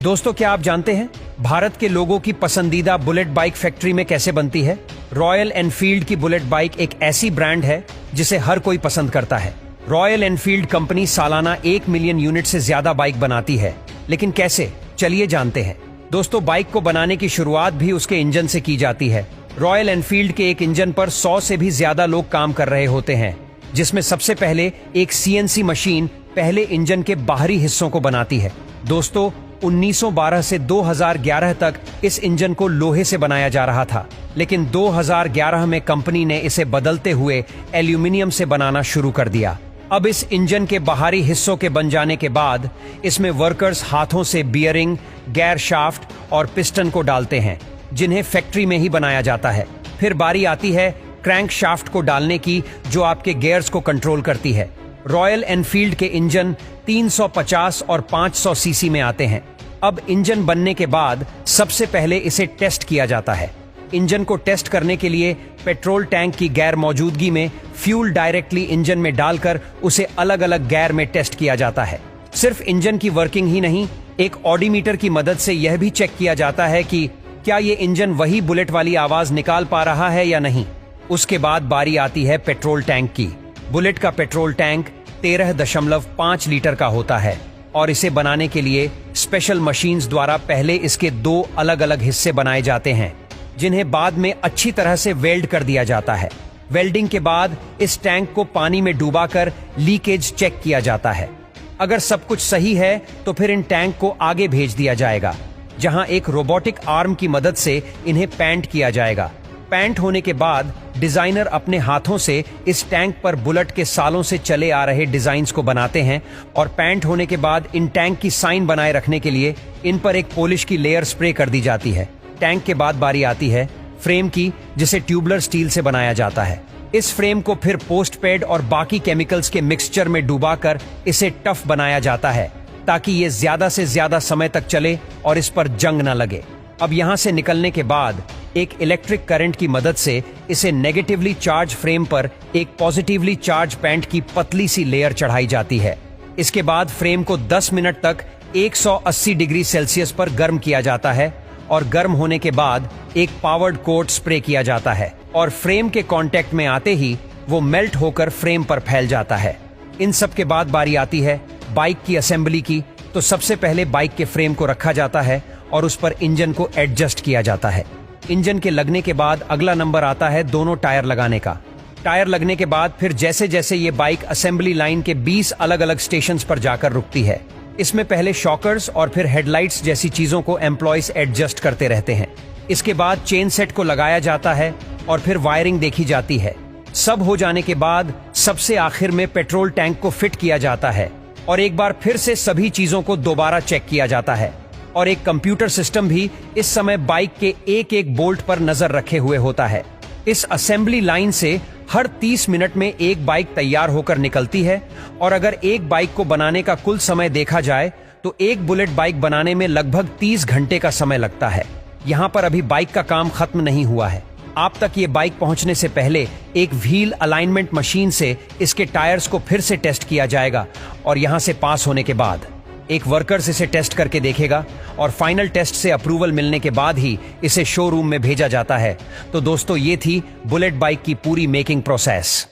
दोस्तों, क्या आप जानते हैं भारत के लोगों की पसंदीदा बुलेट बाइक फैक्ट्री में कैसे बनती है? रॉयल एनफील्ड की बुलेट बाइक एक ऐसी ब्रांड है जिसे हर कोई पसंद करता है। रॉयल एनफील्ड कंपनी सालाना 1 मिलियन यूनिट से ज्यादा बाइक बनाती है। लेकिन कैसे? चलिए जानते हैं। दोस्तों, बाइक को बनाने की शुरुआत भी उसके इंजन से की जाती है। रॉयल एनफील्ड के एक इंजन पर 100 से भी ज्यादा लोग काम कर रहे होते हैं, जिसमें सबसे पहले एक सीएनसी मशीन पहले इंजन के बाहरी हिस्सों को बनाती है। दोस्तों, 1912 से 2011 तक इस इंजन को लोहे से बनाया जा रहा था, लेकिन 2011 में कंपनी ने इसे बदलते हुए एल्यूमिनियम से बनाना शुरू कर दिया। अब इस इंजन के बाहरी हिस्सों के बन जाने के बाद इसमें वर्कर्स हाथों से बियरिंग, गियर शाफ्ट और पिस्टन को डालते हैं, जिन्हें फैक्ट्री में ही बनाया जाता है। फिर बारी आती है क्रैंक शाफ्ट को डालने की, जो आपके गियर्स को कंट्रोल करती है। रॉयल एनफील्ड के इंजन 350 और 500 सीसी में आते हैं। अब इंजन बनने के बाद सबसे पहले इसे टेस्ट किया जाता है। इंजन को टेस्ट करने के लिए पेट्रोल टैंक की गैर मौजूदगी में फ्यूल डायरेक्टली इंजन में डालकर उसे अलग अलग गैर में टेस्ट किया जाता है। सिर्फ इंजन की वर्किंग ही नहीं, एक ऑडीमीटर की मदद से यह भी चेक किया जाता है कि क्या ये इंजन वही बुलेट वाली आवाज निकाल पा रहा है या नहीं। उसके बाद बारी आती है पेट्रोल टैंक की। बुलेट का पेट्रोल टैंक 13.5 लीटर का होता है और इसे बनाने के लिए स्पेशल मशीन्स द्वारा पहले इसके 2 अलग अलग हिस्से बनाए जाते हैं, जिन्हें बाद में अच्छी तरह से वेल्ड कर दिया जाता है। वेल्डिंग के बाद इस टैंक को पानी में डुबाकर लीकेज चेक किया जाता है। अगर सब कुछ सही है तो फिर इन टैंक को आगे भेज दिया जाएगा, जहां एक रोबोटिक आर्म की मदद से इन्हें पेंट किया जाएगा। पेंट होने के बाद डिजाइनर अपने हाथों से इस टैंक पर बुलेट के सालों से चले आ रहे डिजाइन्स को बनाते हैं और पेंट होने के बाद इन टैंक की साइन बनाए रखने के लिए इन पर एक पॉलिश की लेयर स्प्रे कर दी जाती है। टैंक के बाद बारी आती है फ्रेम की, जिसे ट्यूबुलर स्टील से बनाया जाता है। इस फ्रेम को फिर पोस्ट पैड और बाकी केमिकल्स के मिक्सचर में डुबाकर इसे टफ बनाया जाता है, ताकि ये ज्यादा से ज्यादा समय तक चले और इस पर जंग न लगे। अब यहां से निकलने के बाद एक इलेक्ट्रिक करंट की मदद से इसे नेगेटिवली चार्ज फ्रेम पर एक पॉजिटिवली चार्ज पेंट की पतली सी लेयर चढ़ाई जाती है। इसके बाद फ्रेम को 10 मिनट तक 180 डिग्री सेल्सियस पर गर्म किया जाता है और गर्म होने के बाद एक पावर्ड कोट स्प्रे किया जाता है और फ्रेम के कांटेक्ट में आते ही वो मेल्ट होकर फ्रेम पर फैल जाता है। इन सब के बाद बारी आती है बाइक की असेंबली की। तो सबसे पहले बाइक के फ्रेम को रखा जाता है और उस पर इंजन को एडजस्ट किया जाता है। इंजन के लगने के बाद अगला नंबर आता है दोनों टायर लगाने का। टायर लगने के बाद फिर जैसे जैसे ये बाइक असेंबली लाइन के 20 अलग अलग स्टेशंस पर जाकर रुकती है। इसमें पहले शॉकर्स और फिर हेडलाइट्स जैसी चीजों को एम्प्लॉयज एडजस्ट करते रहते हैं। इसके बाद चेन सेट को लगाया जाता है और फिर वायरिंग देखी जाती है। सब हो जाने के बाद सबसे आखिर में पेट्रोल टैंक को फिट किया जाता है और एक बार फिर से सभी चीजों को दोबारा चेक किया जाता है और एक कंप्यूटर सिस्टम भी इस समय बाइक के एक एक बोल्ट पर नजर रखे हुए होता है। इस असेंबली लाइन से हर 30 मिनट में एक बाइक तैयार होकर निकलती है और अगर एक बाइक को बनाने का कुल समय देखा जाए तो एक बुलेट बाइक बनाने में लगभग 30 घंटे का समय लगता है। यहाँ पर अभी बाइक का काम खत्म नहीं हुआ है। आप तक ये बाइक पहुंचने से पहले एक व्हील अलाइनमेंट मशीन से इसके टायर्स को फिर से टेस्ट किया जाएगा और यहाँ से पास होने के बाद एक वर्कर्स इसे टेस्ट करके देखेगा और फाइनल टेस्ट से अप्रूवल मिलने के बाद ही इसे शोरूम में भेजा जाता है। तो दोस्तों, ये थी बुलेट बाइक की पूरी मेकिंग प्रोसेस।